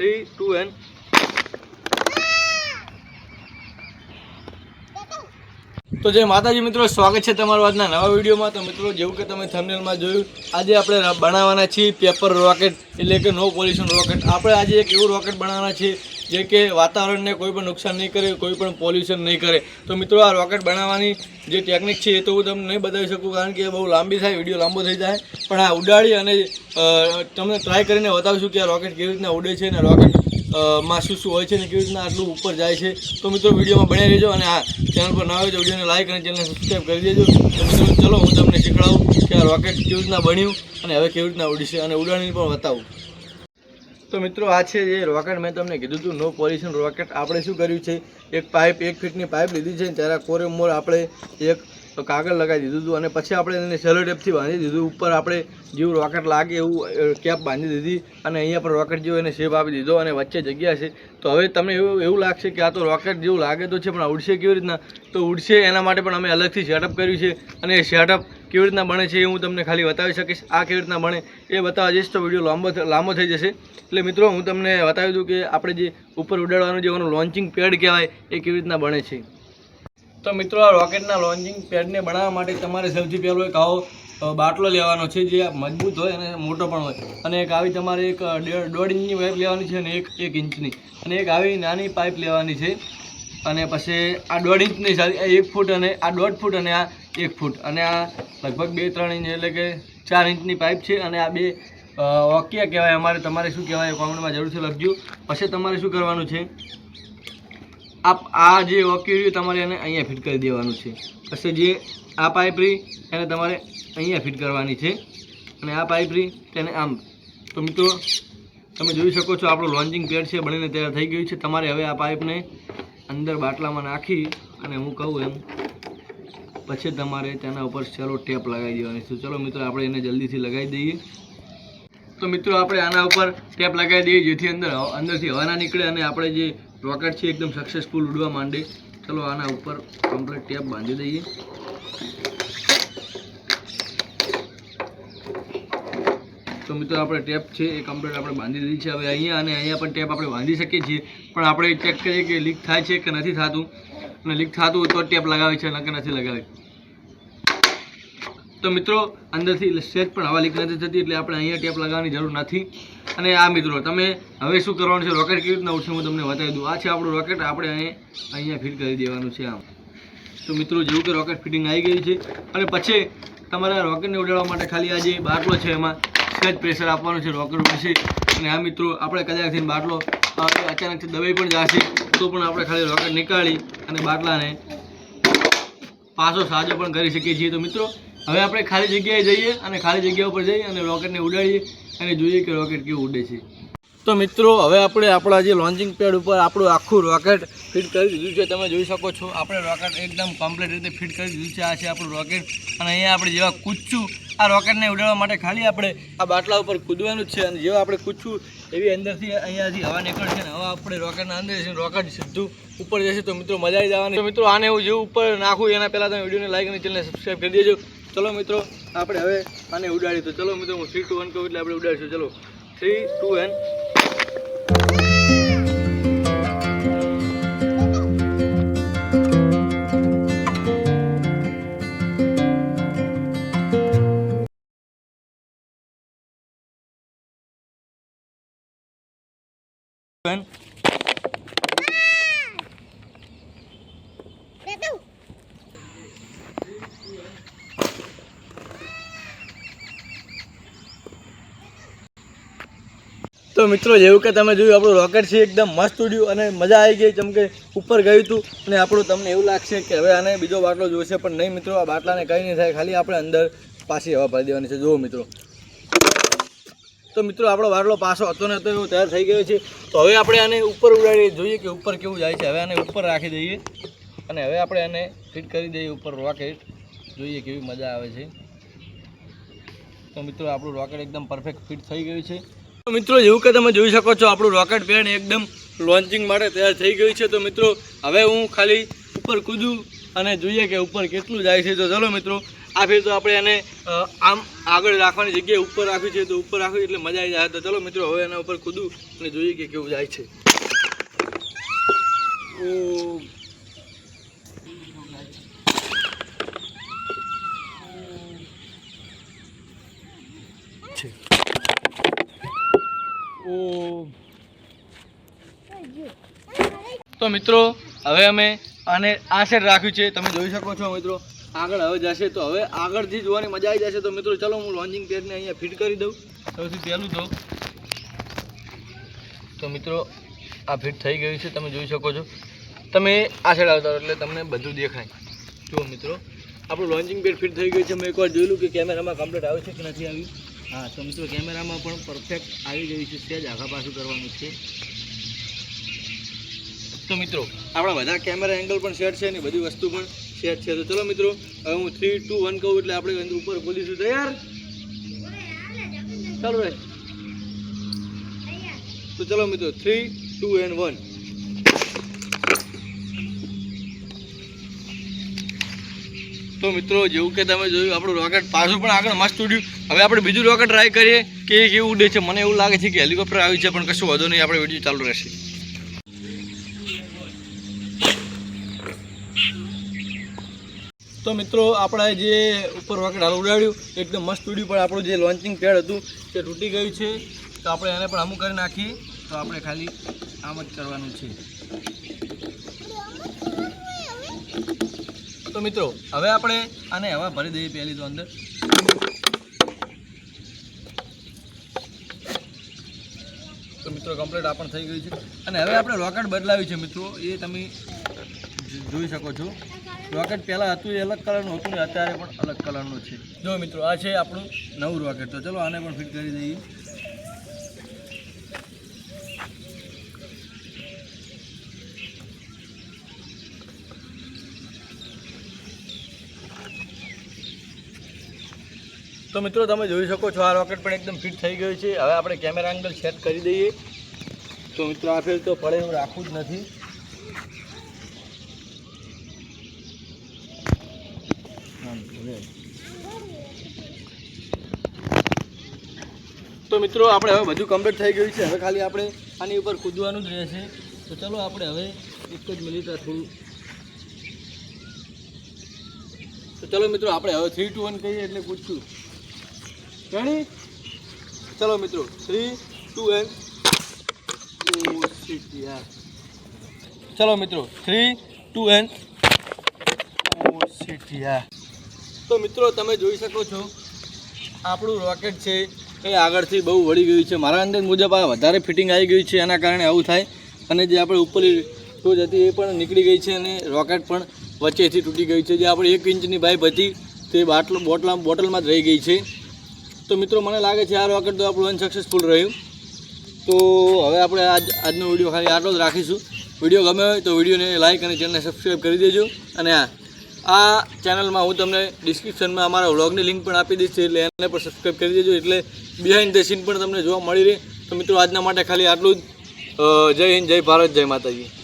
3, 2 and તો જય માતાજી મિત્રો, સ્વાગત છે તમારું આજના નવા વિડીયોમાં। તો મિત્રો, જેવું કે તમે થંબનેલમાં જોયું, આજે આપણે બનાવવાના છીએ પેપર રોકેટ, એટલે કે નો પોલ્યુશન રોકેટ। આપણે આજે એક એવું રોકેટ બનાવવાના છીએ જે કે વાતાવરણને કોઈ પણ નુકસાન નહીં કરે, કોઈ પણ પોલ્યુશન નહીં કરે। તો મિત્રો, આ રોકેટ બનાવવાની જે ટેકનિક છે એ તો હું તમને નહીં બતાવી શકું, કારણ કે બહુ લાંબી થાય, વિડીયો લાંબો થઈ જાય। પણ આ ઉડાડી અને તમને ટ્રાય કરીને બતાવીશું કે આ રોકેટ કેવી રીતના ઉડે છે અને રોકેટ માં શું શું હોય છે અને કેવી રીતના આટલું ઉપર જાય છે। તો મિત્રો, વિડીયોમાં બન્યા રહેજો અને આ ચેનલ પર નવા હોય તો વિડીયોને લાઈક અને ચેનલને સબસ્ક્રાઈબ કરી દેજો। તો મિત્રો, ચલો હું તમને શીખવાડું કે આ રોકેટ કેવી રીતના બન્યું અને હવે કેવી રીતના ઉડશે અને ઉડાડીને પણ બતાવું। તો મિત્રો, આ છે જે રોકેટ મેં તમને કીધું હતું, નો પોલ્યુશન રોકેટ। આપણે શું કર્યું છે, એક પાઇપ 1 ફીટની પાઇપ લીધી છે, ત્યારે કોરેમોર આપણે એક કાગળ લગાવી દીધું હતું અને પછી આપણે એને સેલો ટેપથી બાંધી દીધું। ઉપર આપણે જેવું રોકેટ લાગે એવું કેપ બાંધી દીધી અને અહીંયા પર રોકેટ જેવો એને શેપ આપી દીધો અને વચ્ચે જગ્યા છે। તો હવે તમને એવું લાગશે કે આ તો રોકેટ જેવું લાગે તો છે, પણ આ ઉડશે કેવી રીતના? તો ઉડશે એના માટે પણ અમે અલગથી સેટઅપ કર્યું છે અને એ સેટઅપ કેવી રીતના બને છે એ હું તમને ખાલી બતાવી શકીશ। આ કેવી રીતના બને એ બતાવવા જઈશ તો વિડીયો લાંબો થઈ જશે। એટલે મિત્રો, હું તમને બતાવી દઉં કે આપણે જે ઉપર ઉડાડવાનું જે એનું લોન્ચિંગ પેડ કહેવાય એ કેવી રીતના બને છે। તો મિત્રો, આ રોકેટના લોન્ચિંગ પેડને બનાવવા માટે તમારે સૌથી પહેલો એક આવો બાટલો લેવાનો છે, જે મજબૂત હોય અને મોટો પણ હોય, અને એક આવી તમારે એક 1.5 ઇંચની પાઇપ લેવાની છે અને એક 1 ઇંચની, અને એક આવી નાની પાઇપ લેવાની છે, અને પછી આ 1.5 ઇંચની 1 ફૂટ અને આ 1.5 ફૂટ અને આ 1 ફૂટ અને આ લગભગ 2-3 ઇંચ એટલે કે 4 ઇંચની પાઇપ છે, અને આ બે ઓકિયા કહેવાય તમારે શું કહેવાય કોમેન્ટમાં જરૂરથી લખજો। પછી તમારે શું કરવાનું છે, આ જે ઓકિયું તમારે એને અહીંયા ફિટ કરી દેવાનું છે। પછી જે આ પાઇપ રહી એને તમારે અહીંયા ફિટ કરવાની છે અને આ પાઇપ રહી તેને આમ। તો મિત્રો, તમે જોઈ શકો છો આપણું લોન્ચિંગ પેડ છે, બનીને તૈયાર થઈ ગયું છે। તમારે હવે આ પાઇપને અંદર બાટલામાં નાખી અને હું કહું એમ પછી તમારે તેના ઉપર સેલો ટેપ લગાવી દેવાની છે। ચલો મિત્રો, આપણે એને જલ્દીથી લગાવી દઈએ। તો મિત્રો, આપણે આના ઉપર ટેપ લગાવી દઈએ જેથી અંદરથી હવા ના નીકળે અને આપણે જે રોકેટ છે એકદમ સક્સેસફુલ ઉડવા માંડે। ચલો આના ઉપર કમ્પ્લીટ ટેપ બાંધી દઈએ। તો મિત્રો, આપણે ટેપ છે એ કમ્પ્લીટ આપણે બાંધી દીધી છે। હવે અહીંયા અને અહીંયા પણ ટેપ આપણે બાંધી શકીએ છીએ, પણ આપણે ચેક કરીએ કે લીક થાય છે કે નથી થતું, અને લીક થતું હોય તો ટેપ લગાવી છે નકર નથી લગાવી। તો મિત્રો, અંદરથી સેજ પણ હવા લીક નથી થતી, એટલે આપણે અહીંયા ટેપ લગાવવાની જરૂર નથી। અને આ મિત્રો, તમે હવે શું કરવાનું છે, રોકેટ કેવી રીતના ઉડશે હું તમને બતાવી દઉં। આ છે આપણું રોકેટ, આપણે અહીંયા ફિટ કરી દેવાનું છે આમ। તો મિત્રો, જેવું કે રોકેટ ફિટિંગ આવી ગઈ છે, અને પછી તમારે આ રોકેટને ઉડાડવા માટે ખાલી આ જે બાટલો છે એમાં સહેજ પ્રેશર આપવાનું છે, રોકેટ ઉડશે। અને આ મિત્રો, આપણે કદાચથી બાટલો અચાનકથી દબાઈ પણ જશે તો પણ આપણે ખાલી રોકેટ નીકાળી અને બાટલાને પાછો સાજો પણ કરી શકીએ છીએ। તો મિત્રો, હવે આપણે ખાલી જગ્યાએ જઈએ અને ખાલી જગ્યા ઉપર જઈએ અને રોકેટને ઉડાડીએ અને જોઈએ કે રોકેટ કેવું ઉડે છે। તો મિત્રો, હવે આપણે આપણા જે લોન્ચિંગ પેડ ઉપર આપણું આખું રોકેટ ફિટ કરી દીધું છે। તમે જોઈ શકો છો આપણે રોકેટ એકદમ કમ્પ્લીટ રીતે ફિટ કરી દીધું છે। આ છે આપણું રોકેટ, અને અહીંયા આપણે જેવા કૂદશું આ રોકેટને ઉડાડવા માટે ખાલી આપણે આ બાટલા ઉપર કૂદવાનું જ છે, અને જેવા આપણે કૂદશું એવી અંદરથી અહીંયાથી હવા નીકળશે ને હવા આપણે રોકેટના અંદર જશે, રોકેટ સીધું ઉપર જશે। તો મિત્રો, મજા આવી જવાની। તો મિત્રો, આને હું જેવું ઉપર નાખું એના પહેલાં તમે વિડીયોને લાઈક અને ચેનલને સબસ્ક્રાઈબ કરી દેજો। ચલો મિત્રો, આપણે હવે આને ઉડાડી। તો ચલો મિત્રો, હું 3, 2, 1 કહું એટલે આપણે ઉડાડીશું। ચલો 3, 2 and તો મિત્રો, જેવું કે તમે જોયું આપણું રોકેટ છે એકદમ મસ્ત ઉડ્યું અને મજા આવી ગઈ, જેમ કે ઉપર ગયું હતું અને આપણું તમને એવું લાગશે કે હવે આને બીજો બાટલો જોઈશે, પણ નહીં મિત્રો, આ બાટલાને કંઈ નહીં થાય, ખાલી આપણે અંદર પાછી હવા ભરી દેવાની છે। જુઓ મિત્રો, તો મિત્રો, આપણો બાટલો પાછો હતો ને તો એવું તૈયાર થઈ ગયો છે। તો હવે આપણે આને ઉપર ઉડાડીએ, જોઈએ કે ઉપર કેવું જાય છે। હવે આને ઉપર રાખી દઈએ અને હવે આપણે આને ફિટ કરી દઈએ ઉપર રોકેટ, જોઈએ કેવી મજા આવે છે। તો મિત્રો, આપણું રોકેટ એકદમ પરફેક્ટ ફિટ થઈ ગયું છે। તો મિત્રો, જેવું કે તમે જોઈ શકો છો આપણું રોકેટ પેડ એકદમ લોન્ચિંગ માટે તૈયાર થઈ ગયું છે। તો મિત્રો, હવે હું ખાલી ઉપર કૂદું અને જોઈએ કે ઉપર કેટલું જાય છે। તો ચલો મિત્રો, આ ફેર તો આપણે એને આમ આગળ રાખવાની જગ્યાએ ઉપર રાખવી છે, તો ઉપર રાખવી એટલે મજા આવી જાય. તો ચલો મિત્રો હવે એના ઉપર કૂદું અને જોઈએ કે કેવું જાય છે. તો મિત્રો હવે અમે આને આ સાઈડ રાખ્યું છે, તમે જોઈ શકો છો મિત્રો. આગળ હવે જશે તો હવે આગળથી જોવાની મજા આવી જશે. તો મિત્રો ચલો હું લોન્ચિંગ પેડને અહીંયા ફિટ કરી દઉં. સૌથી પહેલું તો મિત્રો આ ફિટ થઈ ગયું છે, તમે જોઈ શકો છો. તમે આ સાઈડ આવતા એટલે તમને બધું દેખાય. જુઓ મિત્રો આપણું લોન્ચિંગ પેડ ફિટ થઈ ગયું છે. મેં એકવાર જોયેલું કે કેમેરામાં કમ્પ્લીટ આવે છે કે નથી આવ્યું. હા તો મિત્રો કેમેરામાં પણ પરફેક્ટ આવી ગયું છે, સહેજ આઘા પાછું કરવાનું છે. તો મિત્રો આપણા બધા કેમેરા એંગલ પણ સેટ છે ને બધી વસ્તુ પણ સેટ છે. તો ચલો મિત્રો હવે હું 3, 2, 1 કહું એટલે આપણે ઉપર બોલીશું. તૈયાર? ચાલો ભાઈ. તો ચલો મિત્રો 3, 2 and 1. તો મિત્રો જેવું કે તમે જોયું આપણું રોકેટ પાછું પણ આગળ મસ્ત ઉડ્યું. હવે આપણે બીજું રોકેટ ટ્રાય કરીએ કે કેવું ઉડે છે. મને એવું લાગે છે કે હેલિકોપ્ટર આવી છે, પણ કશું વાંધો નહીં, આપણે વિડીયો ચાલુ રહેશે. તો મિત્રો આપણે જે ઉપર રોકેટ હાલ ઉડાડ્યું એકદમ મસ્ત ઉડ્યું, પણ આપણું જે લોન્ચિંગ પેડ હતું તે તૂટી ગયું છે. તો આપણે એને પણ અમુક કરી નાખીએ. તો આપણે ખાલી આમ જ કરવાનું છે. તો મિત્રો હવે આપણે આને હવા ભરી દઈએ પહેલી તો અંદર. તો મિત્રો કમ્પ્લીટ આ પણ થઈ ગયું છે. અને હવે આપણે રોકેટ બદલાવ્યું છે મિત્રો, એ તમે જોઈ શકો છો. રોકેટ પહેલાં હતું એ અલગ કલરનું હતું ને અત્યારે પણ અલગ કલરનું છે. જો મિત્રો આ છે આપણું નવું રોકેટ. તો ચલો આને પણ ફિટ કરી દઈએ. તો મિત્રો તમે જોઈ શકો છો આ રોકેટ પણ એકદમ ફિટ થઈ ગયું છે. હવે આપણે કેમેરા એંગલ સેટ કરી દઈએ. તો મિત્રો આ ફેર તો પડે એવું રાખવું જ નથી. તો મિત્રો આપણે હવે બધું કમ્પ્લીટ થઈ ગયું છે. હવે ખાલી આપણે આની ઉપર કૂદવાનું જ રહેશે. તો ચલો આપણે હવે એક જ મિનિટ થોડું. તો ચલો મિત્રો આપણે હવે 3, 2, 1 કહીએ એટલે કૂદશું. રેડી? ચલો મિત્રો 3, 2 and ચલો મિત્રો 3, 2 and તો મિત્રો તમે જોઈ શકો છો આપણું રોકેટ છે એ આગળથી બહુ વળી ગયું છે. મારા અંદાજ મુજબ આ વધારે ફિટિંગ આવી ગયું છે, એના કારણે આવું થાય. અને જે આપણે ઉપરની ટોચ હતી એ પણ નીકળી ગઈ છે અને રોકેટ પણ વચ્ચેથી તૂટી ગઈ છે. જે આપણી 1 ઇંચની પાઇપ હતી તે બોટલમાં જ રહી ગઈ છે. તો મિત્રો મને લાગે છે આ રોકેટ તો આપણું અનસક્સેસફુલ રહ્યું. તો હવે આપણે આજનો વિડીયો ખાલી આટલો જ રાખીશું. વિડીયો ગમે હોય તો વિડીયોને લાઇક અને ચેનલને સબસ્ક્રાઈબ કરી દેજો. અને આ ચેનલમાં હું તમને ડિસ્ક્રિપ્શનમાં અમારા વ્લોગની લિંક પણ આપી દઈશ, એટલે એને પણ સબસ્ક્રાઈબ કરી દેજો, એટલે બિહાઇન્ડ ધ સીન પણ તમને જોવા મળી રહે. તો મિત્રો આજના માટે ખાલી આટલું જ. જય હિન્દ, જય ભારત, જય માતાજી.